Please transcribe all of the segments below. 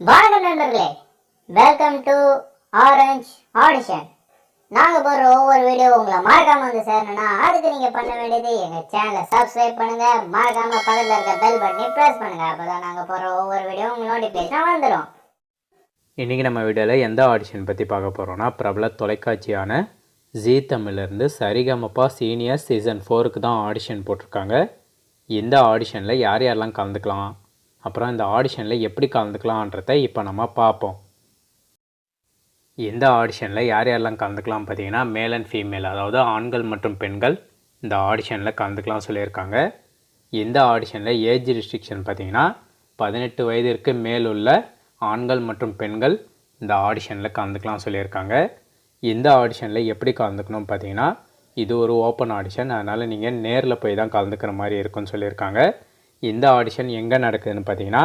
வணக்கம் நண்பர்களே, welcome to orange audition. நாங்கள் போடுற ஒவ்வொரு வீடியோ உங்களை மறக்காம வந்து சேரணும்னா அதுக்கு நீங்கள் பண்ண வேண்டியது எங்கள் சேனலை சப்ஸ்கிரைப் பண்ணுங்க, மறக்காம பக்கத்தில் இருக்க பெல் பட்டனை ப்ரெஸ் பண்ணுங்க. அப்போ தான் நாங்கள் போடுற ஒவ்வொரு வீடியோ உங்களுக்கு நோட்டிஃபிகேஷன் வந்துடும். இன்றைக்கி நம்ம வீடியோவில் எந்த ஆடிஷன் பற்றி பார்க்க போகிறோன்னா, பிரபல தொலைக்காட்சியான ஜீ தமிழ்லேருந்து சரிகமபா சீனியர் சீசன் 4க்கு தான் ஆடிஷன் போட்டிருக்காங்க. இந்த ஆடிஷனில் யார் யாரெல்லாம் கலந்துக்கலாம், அப்புறம் இந்த ஆடிஷனில் எப்படி கலந்துக்கலான்றதை இப்போ நம்ம பார்ப்போம். இந்த ஆடிஷனில் யார் யாரெல்லாம் கலந்துக்கலாம் பார்த்தீங்கன்னா, மேல் அண்ட் ஃபீமேல், அதாவது ஆண்கள் மற்றும் பெண்கள் இந்த ஆடிஷனில் கலந்துக்கலாம் சொல்லியிருக்காங்க. இந்த ஆடிஷனில் ஏஜ் ரெஸ்ட்ரிக்ஷன் பார்த்தீங்கன்னா 18 வயதிற்கு மேல் உள்ள ஆண்கள் மற்றும் பெண்கள் இந்த ஆடிஷனில் கலந்துக்கலாம் சொல்லியிருக்காங்க. இந்த ஆடிஷனில் எப்படி கலந்துக்கணும் பார்த்தீங்கன்னா, இது ஒரு ஓப்பன் ஆடிஷன், அதனால் நீங்கள் நேரில் போய் தான் கலந்துக்கிற மாதிரி இருக்குன்னு சொல்லியிருக்காங்க. இந்த ஆடிஷன் எங்கே நடக்குதுன்னு பார்த்தீங்கன்னா,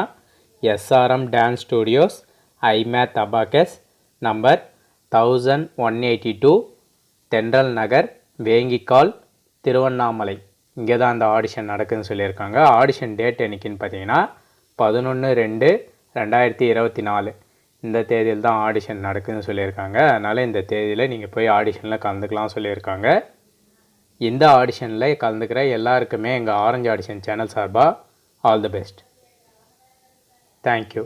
SRM dance studios, ஐமேத் abacus, number 1182, தென்றல் நகர், வேங்கிக்கால், திருவண்ணாமலை. இங்கே தான் அந்த ஆடிஷன் நடக்குதுன்னு சொல்லியிருக்காங்க. ஆடிஷன் டேட் என்னைக்குன்னு பார்த்தீங்கன்னா 11/2/2024 இந்த தேதியில் தான் ஆடிஷன் நடக்குதுன்னு சொல்லியிருக்காங்க. அதனால் இந்த தேதியில் நீங்கள் போய் ஆடிஷனில் கலந்துக்கலாம் சொல்லியிருக்காங்க. இந்த ஆடிஷனில் கலந்துக்கிற எல்லாருக்குமே எங்கள் ஆரஞ்சு ஆடிஷன் சேனல் சார்பாக ஆல் தி பெஸ்ட். தேங்க்யூ.